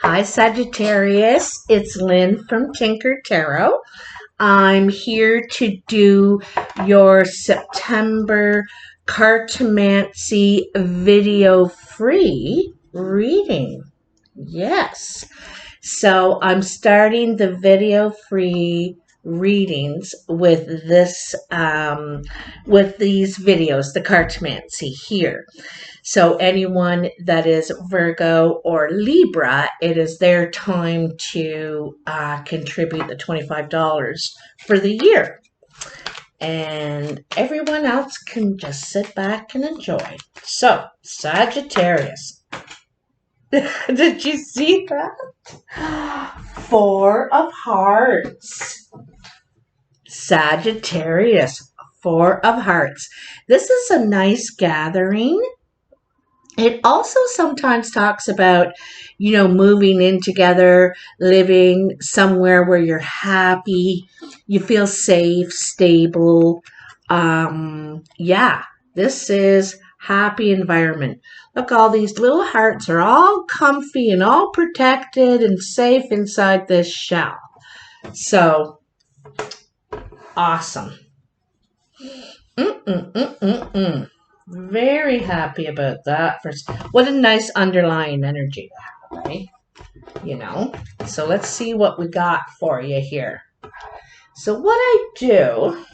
Hi, Sagittarius. It's Lynn from Tinker Tarot. I'm here to do your September Cartomancy video free reading. Yes. So I'm starting the video free readings with with these videos, the Cartomancy here. So anyone that is Virgo or Libra, it is their time to contribute the $25 for the year. And everyone else can just sit back and enjoy. So, Sagittarius. Did you see that? Four of Hearts. Sagittarius, Four of Hearts. This is a nice gathering. It also sometimes talks about, moving in together, living somewhere where you're happy, you feel safe, stable. Yeah, this is happy environment. Look, all these little hearts are all comfy and all protected and safe inside this shell. So, awesome. Very happy about that. What a nice underlying energy to have, right? So let's see what we got for you here. So what I do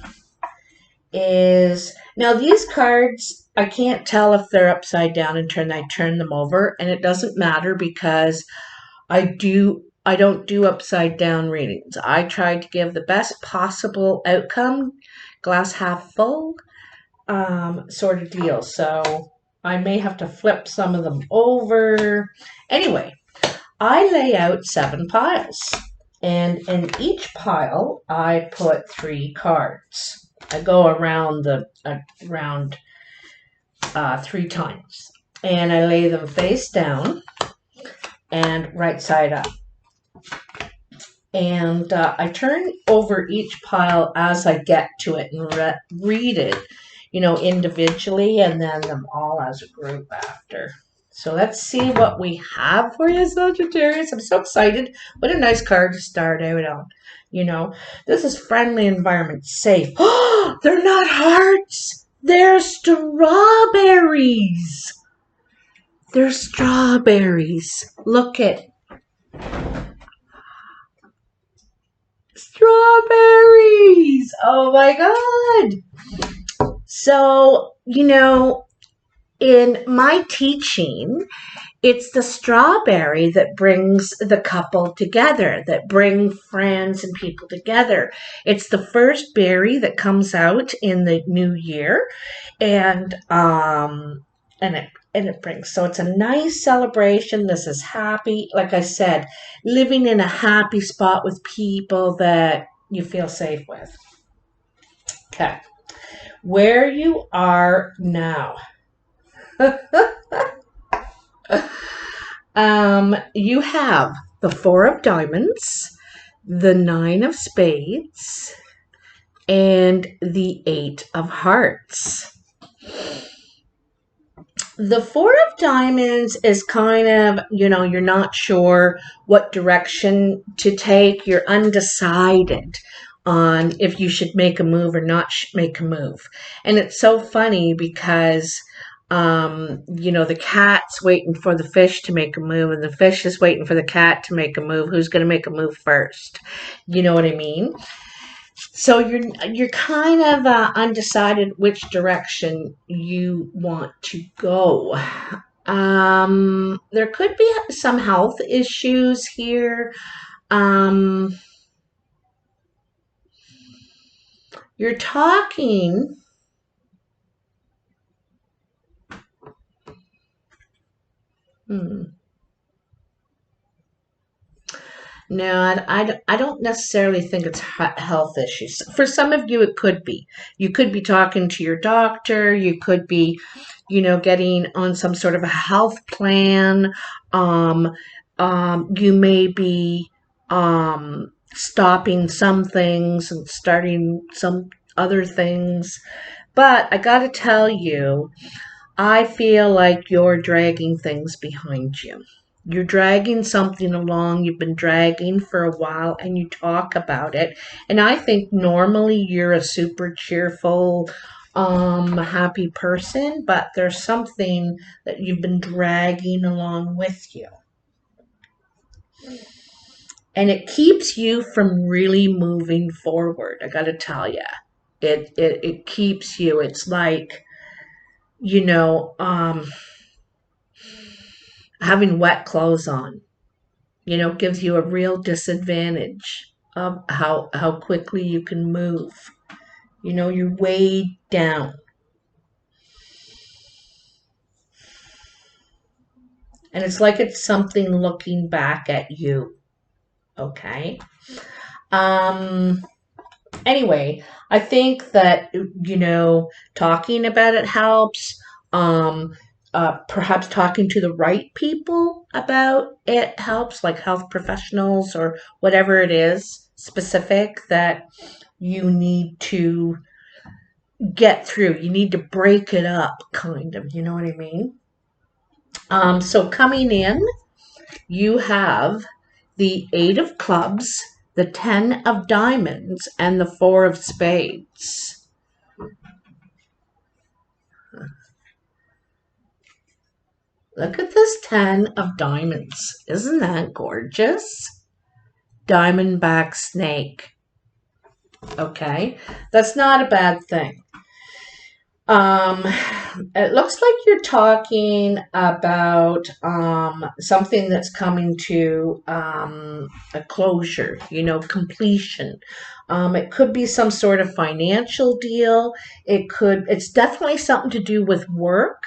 is, now these cards, I can't tell if they're upside down and I turn them over, and it doesn't matter because I don't do upside down readings. I try to give the best possible outcome, glass half full, sort of deal. So I may have to flip some of them over. Anyway, I lay out 7 piles, and in each pile I put 3 cards. I go around 3 times, and I lay them face down and right side up. And I turn over each pile as I get to it and read it, individually, and then them all as a group after. So let's see what we have for you, Sagittarius. I'm so excited. What a nice card to start out on. This is friendly environment, safe. Oh, they're not hearts. They're strawberries. They're strawberries. Look at strawberries. Oh my God. So, in my teaching, it's the strawberry that brings the couple together, that bring friends and people together. It's the first berry that comes out in the new year, and it brings. So it's a nice celebration. This is happy. Like I said, living in a happy spot with people that you feel safe with. Okay. Where you are now. You have the 4 of diamonds, the 9 of spades, and the 8 of hearts. The 4 of diamonds is kind of, you're not sure what direction to take. You're undecided on if you should make a move or not make a move. And it's so funny because, the cat's waiting for the fish to make a move, and the fish is waiting for the cat to make a move. Who's going to make a move first? You know what I mean? So you're kind of undecided which direction you want to go. There could be some health issues here. You're talking. No, I don't necessarily think it's health issues. For some of you, it could be. You could be talking to your doctor. You could be, getting on some sort of a health plan. You may be stopping some things and starting some other things. But I got to tell you, I feel like you're dragging things behind you. You're dragging something along, you've been dragging for a while, and you talk about it. And I think normally you're a super cheerful, happy person, but there's something that you've been dragging along with you. And it keeps you from really moving forward. I got to tell you, it keeps you. It's like, you know, having wet clothes on, gives you a real disadvantage of how quickly you can move. You're weighed down. And it's like it's something looking back at you. Okay. Um, anyway, I think that, talking about it helps. Um, Perhaps talking to the right people about it helps, like health professionals or whatever it is specific that you need to get through. You need to break it up, kind of. You know what I mean? So coming in, you have the Eight of Clubs, the Ten of Diamonds, and the Four of Spades. Look at this Ten of Diamonds. Isn't that gorgeous? Diamondback snake. Okay, that's not a bad thing. Um, it looks like you're talking about something that's coming to a closure, completion. It could be some sort of financial deal. It's definitely something to do with work.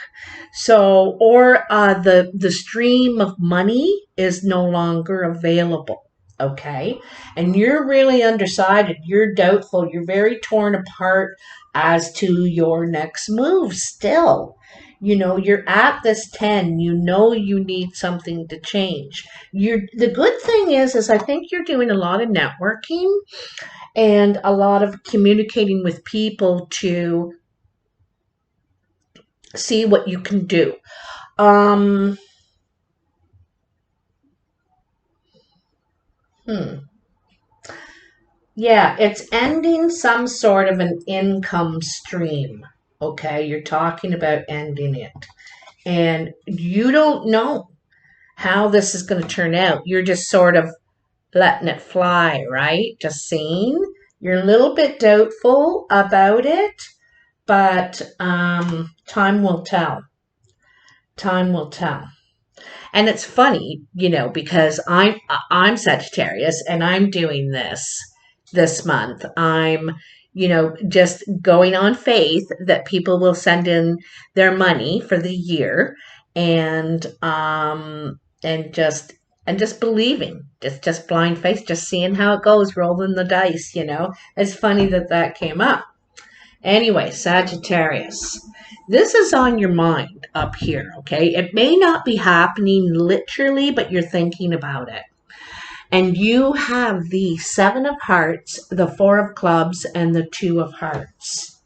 So, or the stream of money is no longer available. Okay. And you're really undecided. You're doubtful. You're very torn apart as to your next move still. You're at this 10. You need something to change. The good thing is I think you're doing a lot of networking and a lot of communicating with people to see what you can do. Yeah, it's ending some sort of an income stream. Okay, you're talking about ending it. And you don't know how this is going to turn out. You're just sort of letting it fly, right? Just seeing. You're a little bit doubtful about it, but time will tell. Time will tell. And it's funny, because I'm Sagittarius and I'm doing this month. I'm, just going on faith that people will send in their money for the year and just believing, just blind faith, just seeing how it goes, rolling the dice. It's funny that came up. Anyway, Sagittarius, this is on your mind up here, okay? It may not be happening literally, but you're thinking about it. And you have the Seven of Hearts, the Four of Clubs, and the Two of Hearts.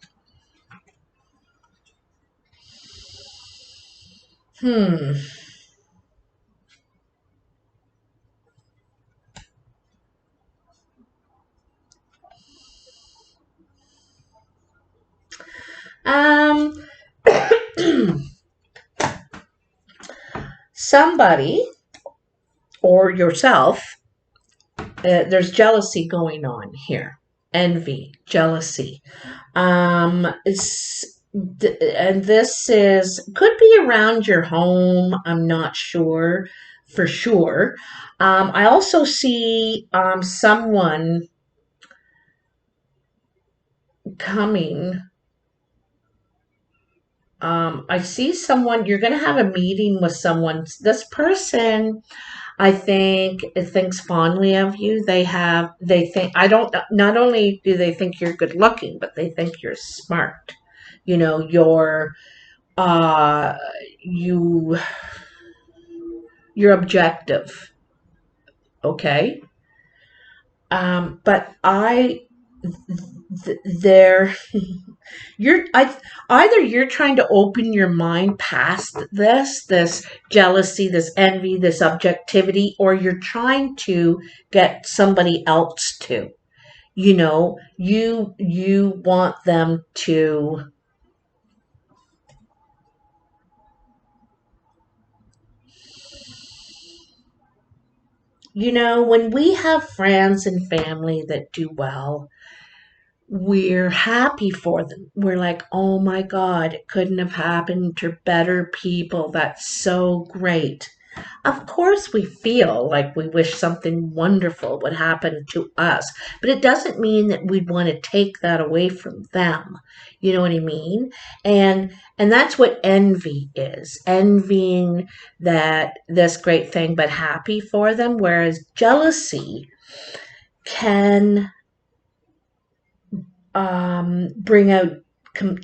Um, Somebody or yourself, there's jealousy going on here. Envy, jealousy. And this could be around your home. I'm not sure for sure. I also see someone coming. I see someone, you're going to have a meeting with someone. This person, I think, thinks fondly of you. Not only do they think you're good looking, but they think you're smart. You're, uh, you're objective. Okay. But there, Either you're trying to open your mind past this jealousy, this envy, this objectivity, or you're trying to get somebody else to. You want them to. When we have friends and family that do well, we're happy for them. We're like, oh my God, it couldn't have happened to better people. That's so great. Of course, we feel like we wish something wonderful would happen to us, but it doesn't mean that we'd want to take that away from them. You know what I mean? And that's what envy is. Envying that this great thing, but happy for them, whereas jealousy can bring out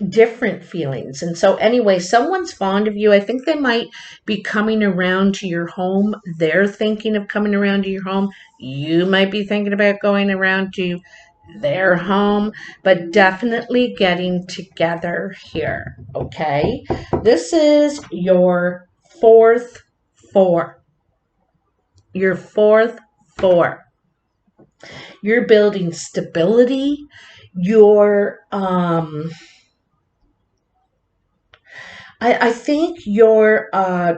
different feelings. And so anyway, someone's fond of you. I think they might be coming around to your home. They're thinking of coming around to your home. You might be thinking about going around to their home, but definitely getting together here. Okay. This is your fourth four. Your fourth four. You're building stability. You're I think you're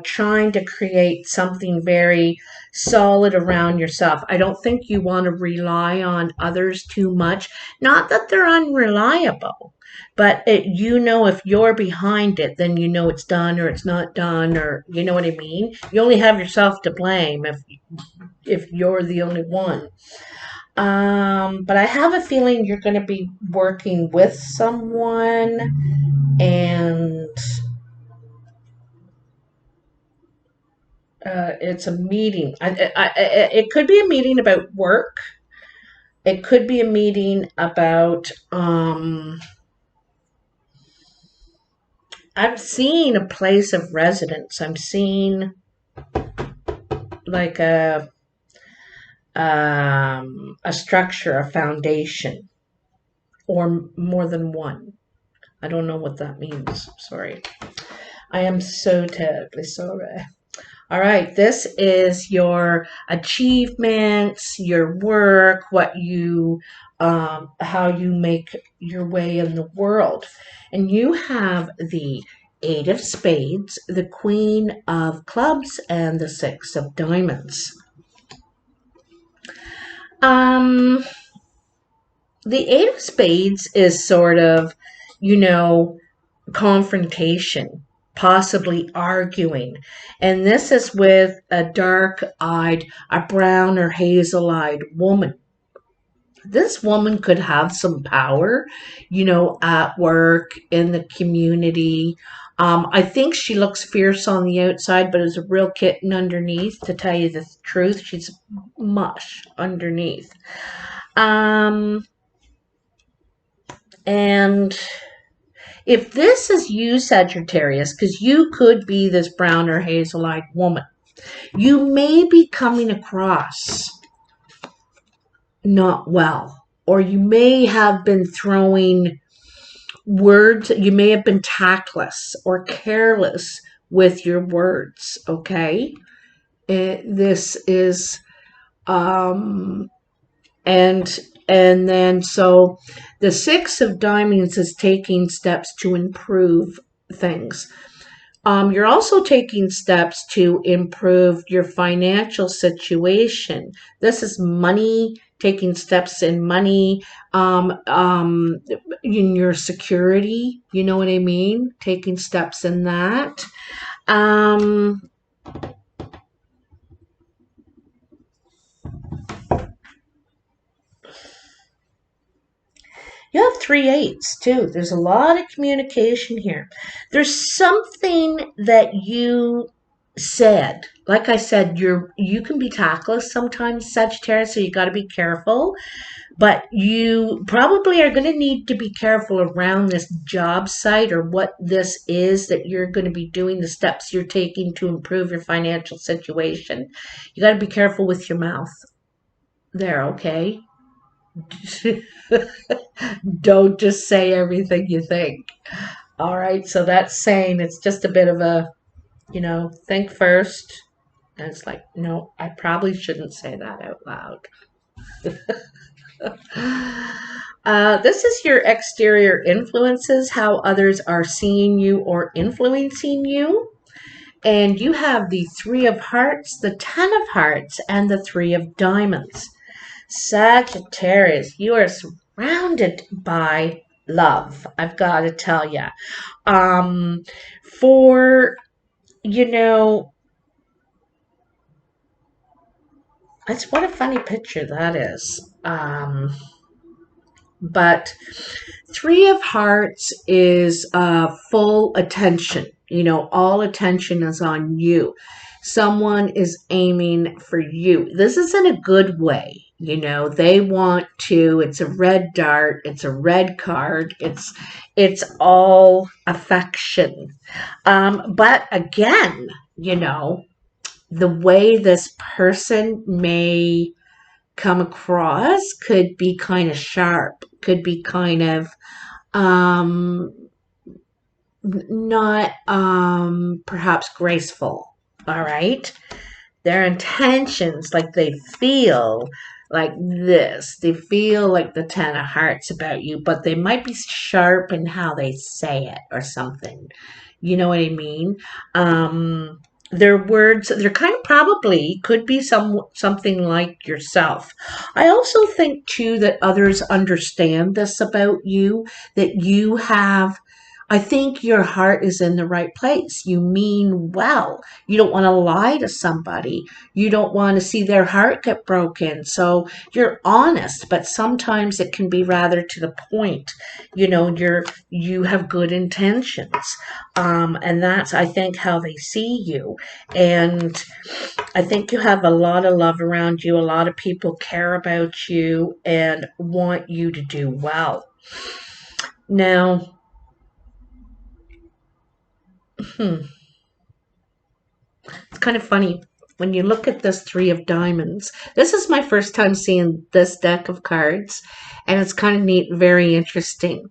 trying to create something very solid around yourself. I don't think you want to rely on others too much. Not that they're unreliable, but if you're behind it, then you know it's done or it's not done, or you know what I mean. You only have yourself to blame if you're the only one. But I have a feeling you're going to be working with someone, and it's a meeting. It could be a meeting about work. It could be a meeting about. I'm seeing a place of residence. I'm seeing like a structure, a foundation, or more than one. I don't know what that means. Sorry. I am so terribly sorry. All right, this is your achievements, your work, how you make your way in the world. And you have the Eight of Spades, the Queen of Clubs, and the Six of Diamonds. The Eight of Spades is sort of, confrontation, possibly arguing. And this is with a a brown or hazel-eyed woman. This woman could have some power, at work, in the community. I think she looks fierce on the outside, but is a real kitten underneath. To tell you the truth, she's mush underneath. And if this is you, Sagittarius, because you could be this brown or hazel-eyed woman, you may be coming across not well, or you may have been throwing words, you may have been tactless or careless with your words, okay? This is, and then so the Six of Diamonds is taking steps to improve things. You're also taking steps to improve your financial situation. This is money, taking steps in money, in your security, you know what I mean? Taking steps in that. You have 3 eights too. There's a lot of communication here. There's something that you said. Like I said, you can be tactless sometimes, Sagittarius, so you got to be careful. But you probably are going to need to be careful around this job site, or what this is that you're going to be doing, the steps you're taking to improve your financial situation. You got to be careful with your mouth there, okay? Don't just say everything you think. All right, so that's saying it's just a bit of a, think first. And it's like, no, I probably shouldn't say that out loud. This is your exterior influences, how others are seeing you or influencing you. And you have the Three of Hearts, the Ten of Hearts, and the Three of Diamonds. Sagittarius, you are surrounded by love. I've got to tell you. For, it's what a funny picture that is. But Three of Hearts is full attention. All attention is on you. Someone is aiming for you. This is in a good way. They want to. It's a red dart. It's a red card. It's all affection. But again, the way this person may come across could be kind of sharp, could be kind of not perhaps graceful. All right, their intentions, like they feel like this, they feel like the Ten of Hearts about you, but they might be sharp in how they say it or something. You know what I mean? Their words, they're kind of probably could be something like yourself. I also think too that others understand this about you, that you have, I think your heart is in the right place. You mean well. You don't want to lie to somebody. You don't want to see their heart get broken. So you're honest, but sometimes it can be rather to the point. You have good intentions. And that's, I think, how they see you. And I think you have a lot of love around you. A lot of people care about you and want you to do well. Now, it's kind of funny when you look at this Three of Diamonds. This is my first time seeing this deck of cards, and it's kind of neat, very interesting.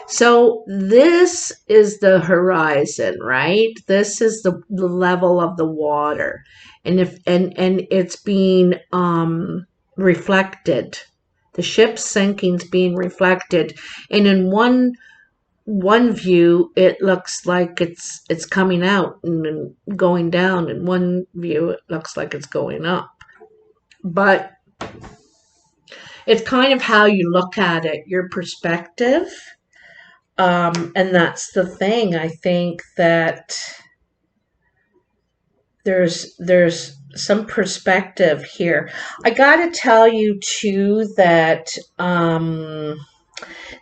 So this is the horizon, right? This is the level of the water, and it's being reflected. The ship's sinking's being reflected, and in one view it looks like it's coming out and going down. In one view it looks like it's going up, but it's kind of how you look at it, your perspective. And that's the thing. I think that there's some perspective here. I gotta tell you too that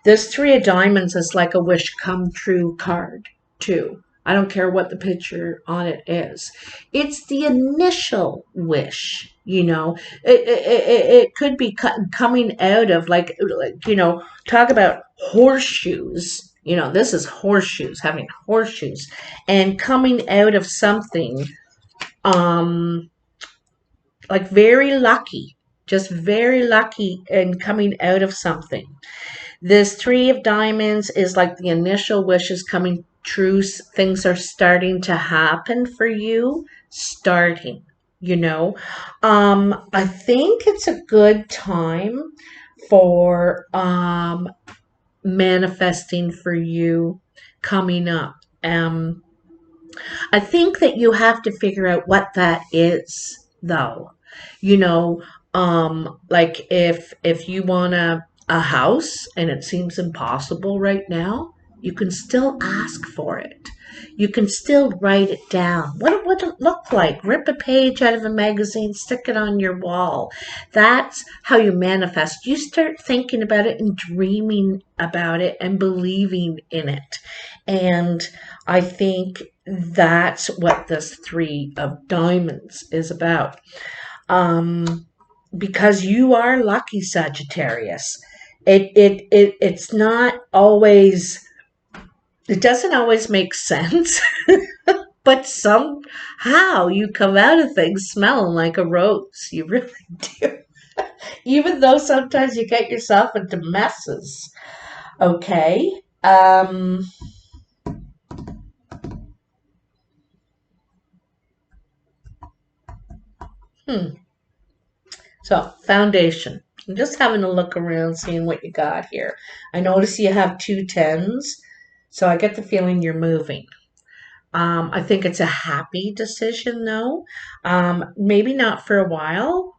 this Three of Diamonds is like a wish come true card, too. I don't care what the picture on it is. It's the initial wish, It could be coming out of, like, talk about horseshoes. This is horseshoes, having horseshoes. And coming out of something, like very lucky. Just very lucky and coming out of something. This Three of Diamonds is like the initial wishes coming true. Things are starting to happen for you. Starting, I think it's a good time for manifesting for you coming up. I think that you have to figure out what that is, though. Like if you want a house and it seems impossible right now, you can still ask for it. You can still write it down. What would it look like? Rip a page out of a magazine, stick it on your wall. That's how you manifest. You start thinking about it and dreaming about it and believing in it. And I think that's what this Three of Diamonds is about. Because you are lucky, Sagittarius. It's not always, it doesn't always make sense, but somehow you come out of things smelling like a rose. You really do. Even though sometimes you get yourself into messes. Okay. Hmm. So, foundation. I'm just having a look around, seeing what you got here. I notice you have 2 10s, so I get the feeling you're moving. I think it's a happy decision, though. Maybe not for a while.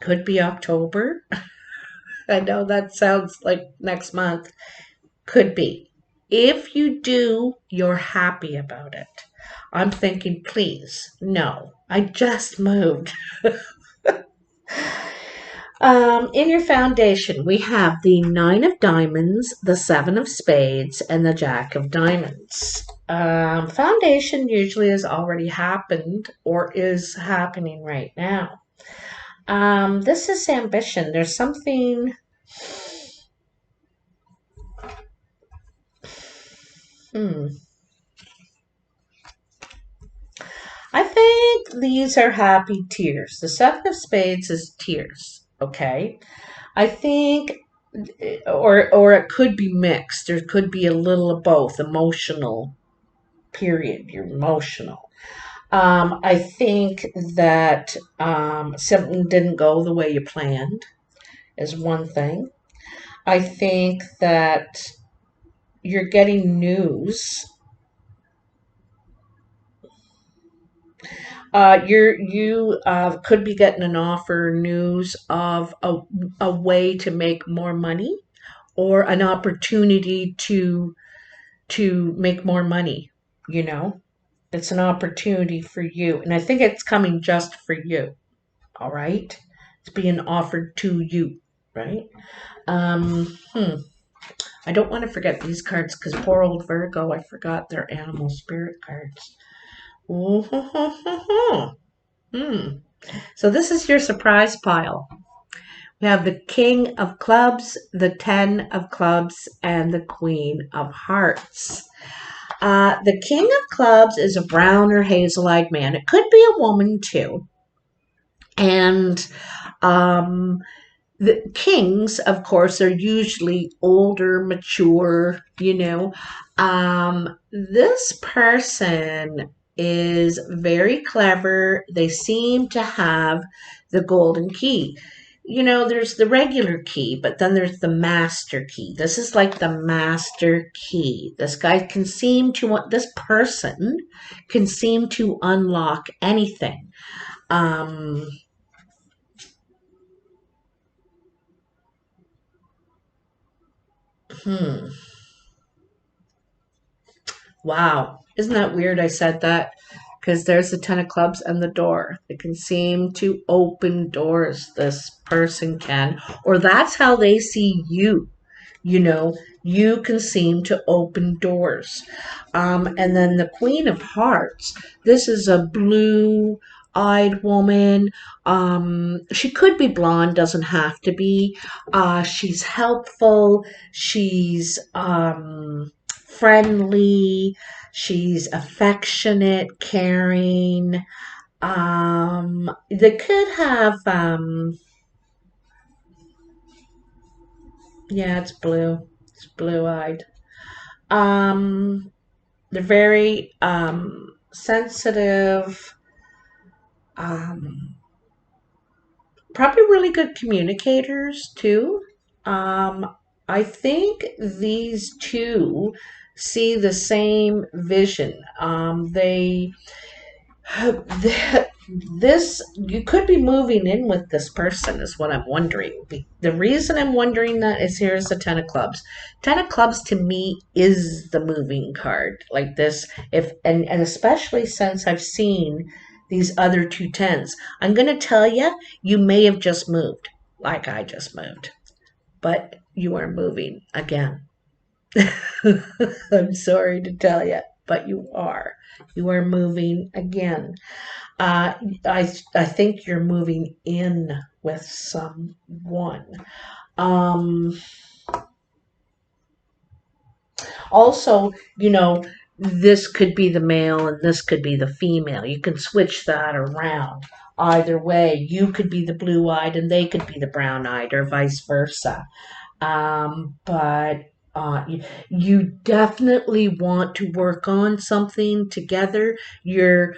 Could be October. I know that sounds like next month. Could be. If you do, you're happy about it. I'm thinking, please, no. I just moved. In your foundation, we have the Nine of Diamonds, the Seven of Spades, and the Jack of Diamonds. Foundation usually has already happened or is happening right now. This is ambition. There's something. I think these are happy tears. The Seven of Spades is tears. Okay. I think, or it could be mixed. There could be a little of both. Emotional. Period. You're emotional. I think that something didn't go the way you planned is one thing. I think that you're getting news. You could be getting an offer, news of a way to make more money or an opportunity to make more money. You know, it's an opportunity for you, and I think it's coming just for you. All right, it's being offered to you, right? Um, hmm. I don't want to forget these cards because poor old Virgo, I forgot their animal spirit cards. Ooh, ho, ho, ho, ho. Hmm. So this is your surprise pile. We have the King of Clubs, the Ten of Clubs, and the Queen of Hearts. The King of Clubs is a brown or hazel-eyed man. It could be a woman too. And um, the kings, of course, are usually older, mature, you know. This person is very clever. They seem to have the golden key. You know, there's the regular key, but then there's the master key. This is like the master key. This person can seem to unlock anything. Um, hmm. Wow. Isn't that weird I said that? Because there's the Ten of Clubs and the door. It can seem to open doors, this person can. Or that's how they see you. You know, you can seem to open doors. And then the Queen of Hearts. This is a blue-eyed woman. She could be blonde, doesn't have to be. She's helpful. She's friendly. She's affectionate, caring. They could have, yeah, it's blue. It's blue-eyed. Um, they're very sensitive, um, probably really good communicators too. Um, I think these two see the same vision. This you could be moving in with this person is what I'm wondering. The reason I'm wondering that is here's the Ten of Clubs. Ten of Clubs to me is the moving card. Like this, if and especially since I've seen these other 2 10s. I'm gonna tell you, you may have just moved, like I just moved, but you are moving again. I'm sorry to tell you, but you are. You are moving again. Uh, I think you're moving in with someone. Um, Also, this could be the male and this could be the female. You can switch that around. either way. You could be the blue-eyed and they could be the brown-eyed, or vice versa. But you definitely want to work on something together. I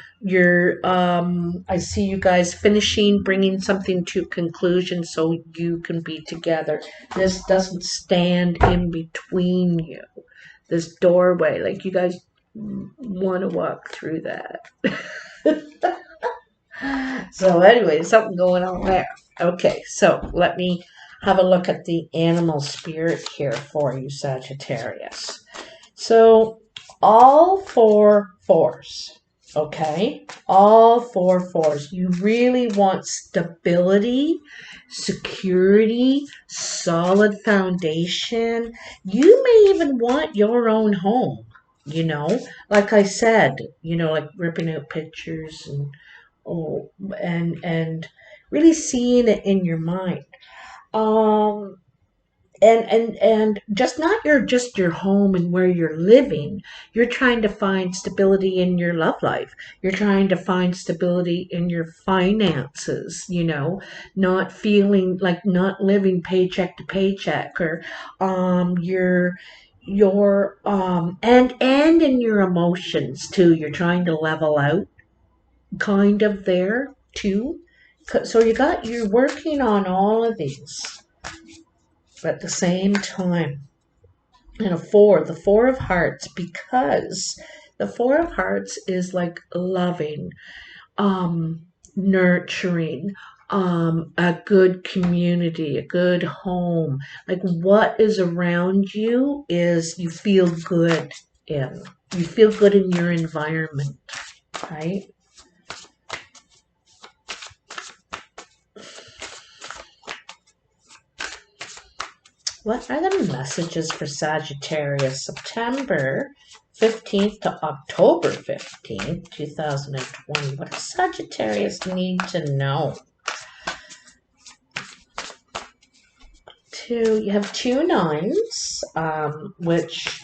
see you guys finishing, bringing something to conclusion so you can be together. This doesn't stand in between you. This doorway, like you guys want to walk through that. So anyway, something going on there. Okay, so let me have a look at the animal spirit here for you, Sagittarius. So all 4 4s, okay? All 4 4s. You really want stability, security, solid foundation. You may even want your own home, like I said, like ripping out pictures and really seeing it in your mind. Um, and just not your home and where you're living. You're trying to find stability in your love life. You're trying to find stability in your finances, not feeling like not living paycheck to paycheck, or your and in your emotions too. You're trying to level out kind of there too. So you're working on all of these at the same time. And the 4 of Hearts, because the 4 of Hearts is like loving, nurturing, a good community, a good home. Like what is around you is you feel good in. You feel good in your environment, right? What are the messages for Sagittarius September 15th to October 15th, 2020? What does Sagittarius need to know? You have 2 9s, which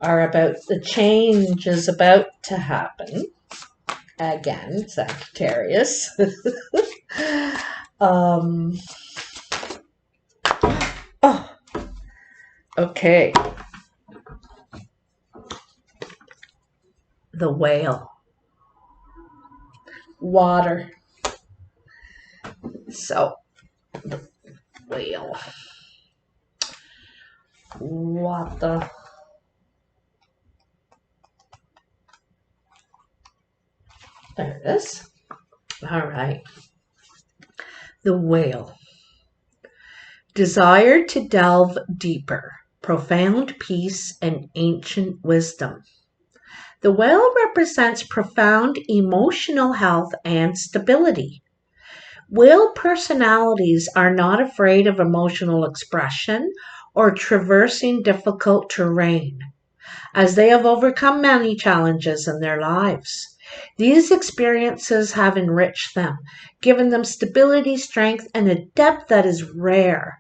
are about the change is about to happen. Again, Sagittarius. Oh. Okay. The Whale. Water. So, the Whale. Water. There it is. All right. The Whale. Desire to delve deeper, profound peace and ancient wisdom. The Whale represents profound emotional health and stability. Whale personalities are not afraid of emotional expression or traversing difficult terrain, as they have overcome many challenges in their lives. These experiences have enriched them, given them stability, strength, and a depth that is rare.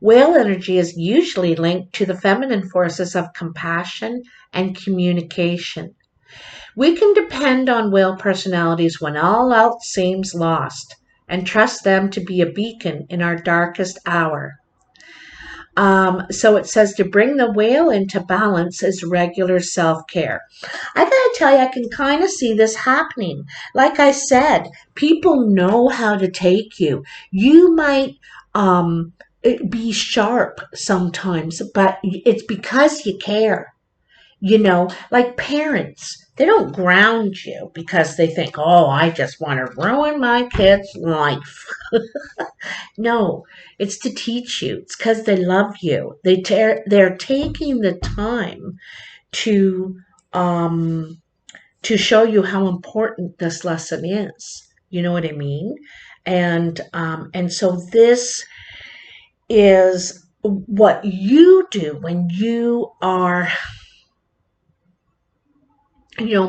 Whale energy is usually linked to the feminine forces of compassion and communication. We can depend on whale personalities when all else seems lost, and trust them to be a beacon in our darkest hour. So it says to bring the whale into balance is regular self-care. I gotta tell you, I can kind of see this happening. Like I said, people know how to take you. You might be sharp sometimes, but it's because you care. Like parents, they don't ground you because they think, oh, I just want to ruin my kid's life. No, it's to teach you. It's because they love you. They're taking the time to show you how important this lesson is. You know what I mean? And so this is what you do when you are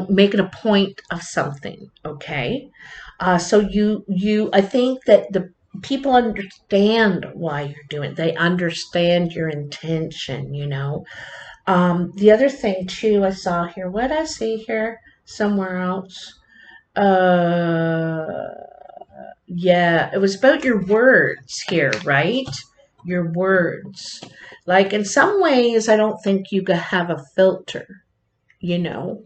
making a point of something. Okay. So I think that the people understand why you're doing it. They understand your intention. The other thing too, I saw here, what did I see here somewhere else? Yeah, it was about your words here, right? Your words. Like in some ways, I don't think you have a filter, you know,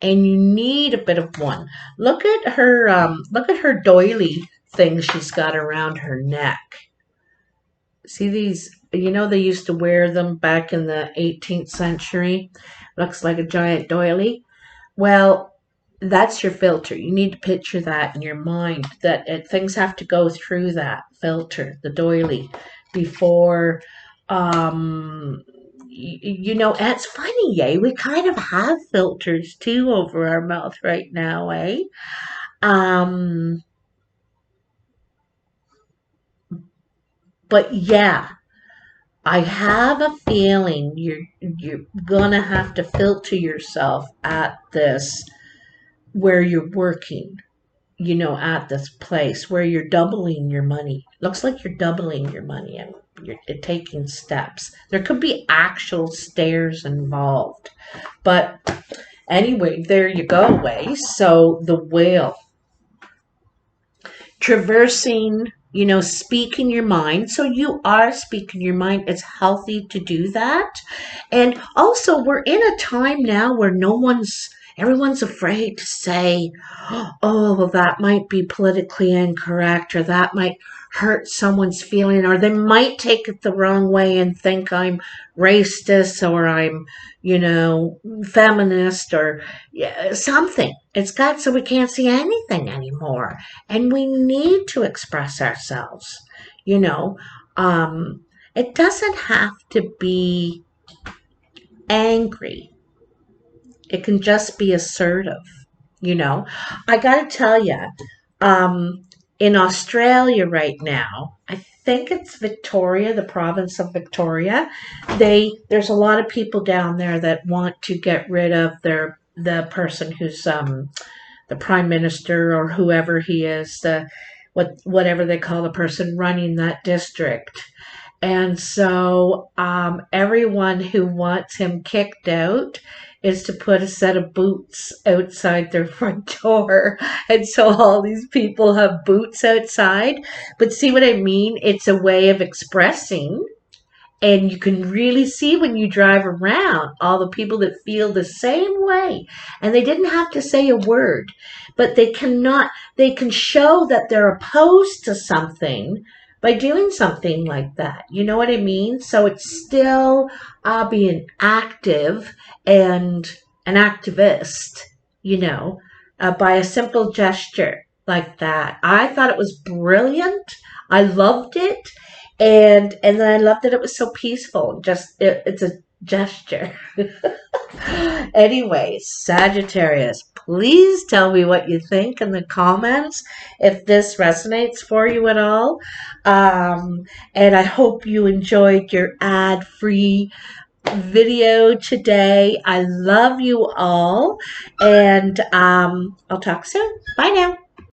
and you need a bit of one. Look at her doily thing she's got around her neck. See these, you know, they used to wear them back in the 18th century. Looks like a giant doily. Well, that's your filter. You need to picture that in your mind that things have to go through that filter, the doily, before, you know, it's funny, eh? We kind of have filters too over our mouth right now, eh? Um, but yeah, I have a feeling you're gonna have to filter yourself at this where you're working, you know, at this place where you're doubling your money. Looks like you're doubling your money and you're taking steps. There could be actual stairs involved. But anyway, there you go, way. So the whale, traversing, you know, speaking your mind. So you are speaking your mind. It's healthy to do that. And also, we're in a time now where everyone's afraid to say, oh, well, that might be politically incorrect, or that might hurt someone's feeling, or they might take it the wrong way and think I'm racist, or I'm, you know, feminist, or yeah, something. It's got so we can't see anything anymore. And we need to express ourselves, you know. It doesn't have to be angry. It can just be assertive, you know. I got to tell you, um, in Australia right now, I think it's Victoria, the province of Victoria. There's a lot of people down there that want to get rid of the person who's the prime minister or whoever he is, whatever they call the person running that district. And so everyone who wants him kicked out is to put a set of boots outside their front door. And so all these people have boots outside. But see what I mean? It's a way of expressing. And you can really see when you drive around all the people that feel the same way. And they didn't have to say a word, but they can show that they're opposed to something by doing something like that. You know what I mean? So it's still being active and an activist, you know, by a simple gesture like that. I thought it was brilliant. I loved it. And then I loved that it was so peaceful. It's a gesture. Anyway, Sagittarius, please tell me what you think in the comments if this resonates for you at all. And I hope you enjoyed your ad-free video today. I love you all, and I'll talk soon. Bye now.